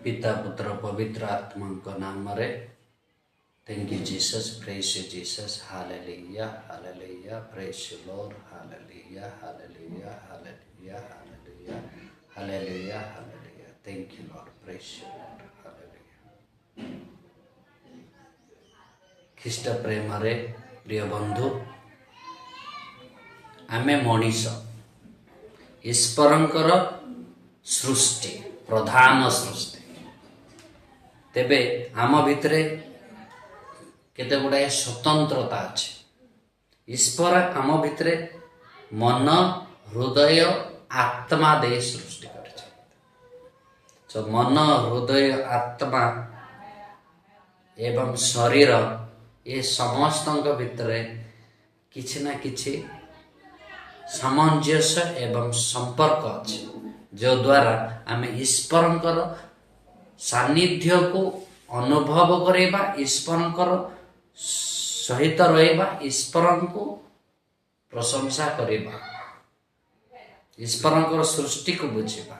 पिता पुत्र पवित्र आत्मा नाम रे thank you Jesus praise you Jesus hallelujah hallelujah praise you Lord hallelujah hallelujah hallelujah hallelujah hallelujah hallelujah thank you Lord praise you Lord hallelujah. ख्रीष्ट प्रेम रे प्रिय बंधु आमे मनीष ईश्वरंकर सृष्टि प्रधान सृष्टि तेबे आम भितरे केते गुड़ाए स्वतंत्रता अच्छे। ईश्वर आम भितरे मन हृदय आत्मा दे सृष्टि कर मन हृदय आत्मा एवं शरीर ये समस्त भितरे किछि ना किछि सामंजस्य एवं संपर्क अच्छे जो द्वारा आम ईश्वरंकर सानिध्य को अनुभव करेबा ईश्वरंकर सहित रहिबा ईश्वरन को प्रशंसा करेबा ईश्वरंकर सृष्टि को बुझेबा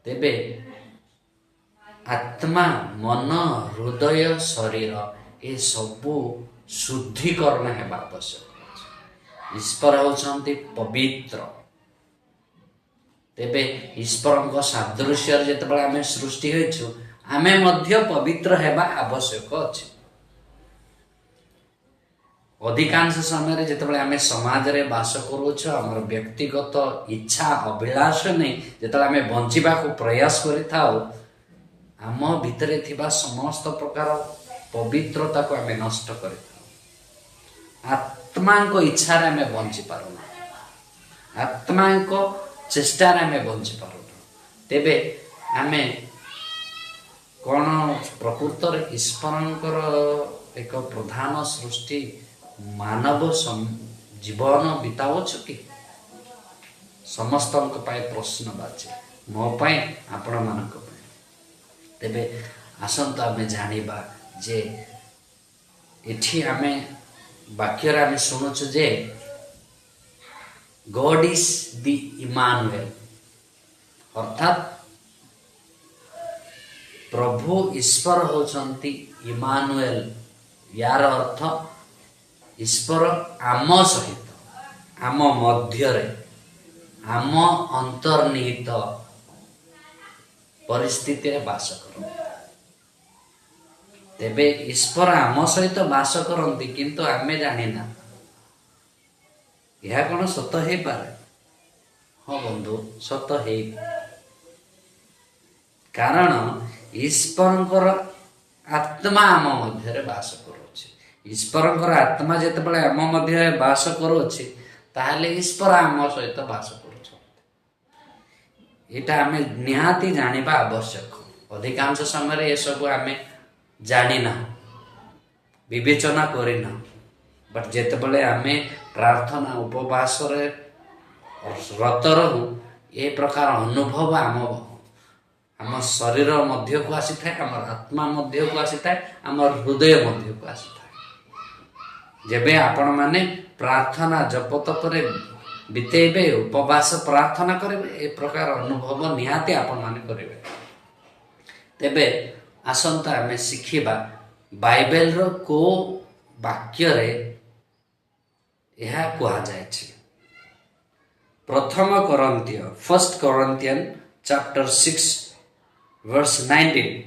तेबे आत्मा मन हृदय शरीर ये सबू शुद्धिकरण हेबा आवश्यक। ईश्वर होउछन्ति पवित्र तेबे ईश्वर सादृश्य जिते आम सृष्टि होइछु आमे मध्य पवित्र हेबा आवश्यक अछि। अधिकांश समय जिते आम समाज रे बास करूछु हमर व्यक्तिगत इच्छा अभिलाष नहीं जिते आम बंचिबा को प्रयास करिथाउ आम भितरे थिबा समस्त प्रकार पवित्रता को आम नष्ट करिथाउ। आत्मा को इच्छा रे आम बंची पारुना आत्मा को चेष्टा रे आम बंची पारुना तेबे आमे कौन प्रकृतर ईश्वरंकर एक प्रधान सृष्टि मानव जीवन बितावछ कि समस्त प्रश्न बाचे मो पाई आपण मानक तेबे आसंत आमे जानिबा जे एठी आमे वाक्य आमे शुणुछु जे गॉड इज द इमानुएल अर्थात प्रभु ईश्वर होचंती इमानुएल यार अर्थ ईश्वर आम सहित आम मध्य आम अंतर्निहित परिस्थिति रे बास कर तेबे ईश्वर आम सहित बास करती किंतु आमे जानिना यह कौन सत हो पारे। हाँ बंधु सत है कारण ईश्वरंकर आत्मा आम मध्य बास करुछि ईश्वरंकर आत्मा जिते आम मध्य बास करुछि ताहले ईश्वर आम सहित बास करुछ एटा आमे निहाती जानिबा आवश्यक। अधिकांश समय ये सब आमे जानिना विवेचना करिना बट जेतेबेले आमे प्रार्थना उपवास रे रत रहू ए प्रकार अनुभव आम शरीर मध्य को आसी थाए आम आत्मा मध्य को आसी थाए आम हृदय मध्य को आसी थाए। जेबे आपण माने प्रार्थना जप तपरे बितेबे उपवास प्रार्थना करेबे ए प्रकार अनुभव निहाती आपण माने करेबे। तेबे आसंता आमे शिखिबा बाइबल रो को वाक्य रे यह कहा जाए प्रथम कोरिन्थिय 1 Corinthians chapter 6 verse 19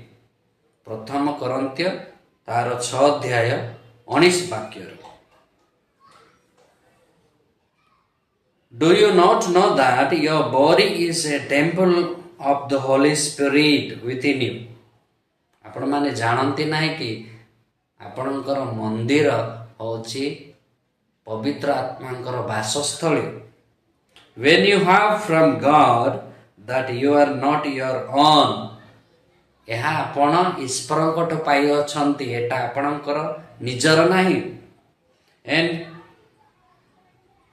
प्रथम कोरिन्थिय तार 6 अध्याय 19 वाक्य Do you not know that your body is a temple of the Holy Spirit within you? आपण माने जानती नाही कि आपणकर मंदिर होची पवित्र आत्मांकर वासस्थली when you have from God that you are not your own यह आपण ईश्वरंकट पाई अछंती एटा आपणकर निजर नाही and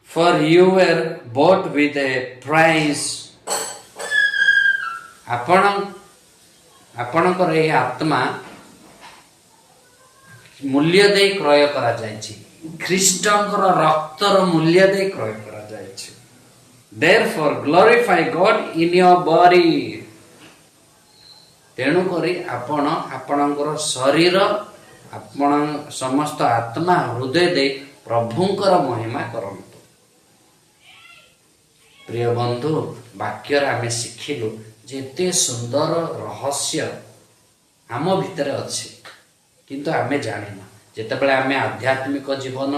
for you were bought with a price आपणकर यह आत्मा मूल्य दे क्रय करा जायछि ख्रीष्टंकर रक्तर मूल्य दे क्रय करा जायछि Therefore glorify God in your body ତେଣୁକରି ଆପଣ ଆପଣଙ୍କର ଶରୀର ଆପଣ ସମସ୍ତ ଆତ୍ମା ହୃଦୟ ଦେଇ ପ୍ରଭୁଙ୍କର ମହିମା କରନ୍ତୁ। ପ୍ରିୟ ବନ୍ଧୁ, ବାକ୍ୟରେ ଆମେ ଶିଖିଲୁ ଯେ ଏତେ ସୁନ୍ଦର ରହସ୍ୟ ଆମ ଭିତରେ ଅଛି, କିନ୍ତୁ ଆମେ ଜାଣିନା। ଯେତେବେଳେ ଆମେ ଆଧ୍ୟାତ୍ମିକ ଜୀବନ,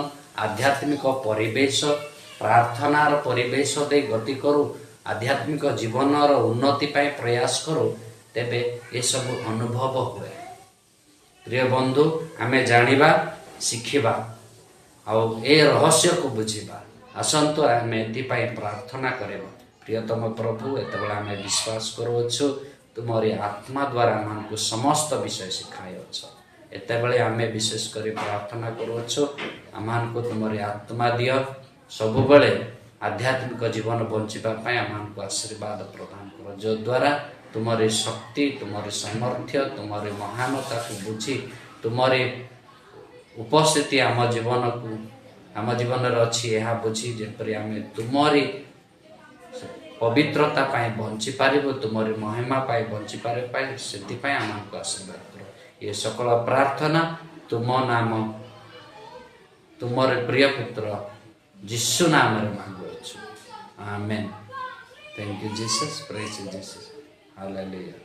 ଆଧ୍ୟାତ୍ମିକ ପରିବେଶ, ପ୍ରାର୍ଥନାର ପରିବେଶ ଦେଇ ଗତି କରୁ, ଆଧ୍ୟାତ୍ମିକ ଜୀବନର ଉନ୍ନତି ପାଇଁ ପ୍ରୟାସ କରୁ, ତେବେ ଏସବୁ ଅନୁଭବ ହୁଏ। ପ୍ରିୟ ବନ୍ଧୁ, ଆମେ ଜାଣିବା, ଶିଖିବା ଆଉ ଏ ରହସ୍ୟକୁ ବୁଝିବା। ଆସନ୍ତୁ ଆମେ ଏଥିପାଇଁ ପ୍ରାର୍ଥନା କରିବା। ପ୍ରିୟତମ ପ୍ରଭୁ, ଏତେବେଳେ ଆମେ ବିଶ୍ୱାସ କରୁଅଛୁ ତୁମରି ଆତ୍ମା ଦ୍ୱାରା ଆମମାନଙ୍କୁ ସମସ୍ତ ବିଷୟ ଶିଖାଇଅଛ। ଏତେବେଳେ ଆମେ ବିଶେଷ କରି ପ୍ରାର୍ଥନା କରୁଅଛୁ ଆମମାନଙ୍କୁ ତୁମରି ଆତ୍ମା ଦିଅ, ସବୁବେଳେ ଆଧ୍ୟାତ୍ମିକ ଜୀବନ ବଞ୍ଚିବା ପାଇଁ ଆମମାନଙ୍କୁ ଆଶୀର୍ବାଦ ପ୍ରଦାନ କର, ଯଦ୍ୱାରା ତୁମରି ଶକ୍ତି, ତୁମରି ସାମର୍ଥ୍ୟ, ତୁମରି ମହାନତାକୁ ବୁଝି ତୁମରି ଉପସ୍ଥିତି ଆମ ଜୀବନରେ ଅଛି ଏହା ବୁଝି ଯେପରି ଆମେ ତୁମରି ପବିତ୍ରତା ପାଇଁ ବଞ୍ଚିପାରିବୁ, ତୁମରି ମହିମା ପାଇଁ ବଞ୍ଚିପାରିବା ପାଇଁ ସେଥିପାଇଁ ଆମକୁ ଆଶୀର୍ବାଦ କର। ଏ ସକଳ ପ୍ରାର୍ଥନା ତୁମ ନାମ, ତୁମର ପ୍ରିୟ ପୁତ୍ର ଯୀଶୁ ନାମରେ ମାଗୁଅଛୁ। Amen. Thank you Jesus. Praise Jesus. Hallelujah.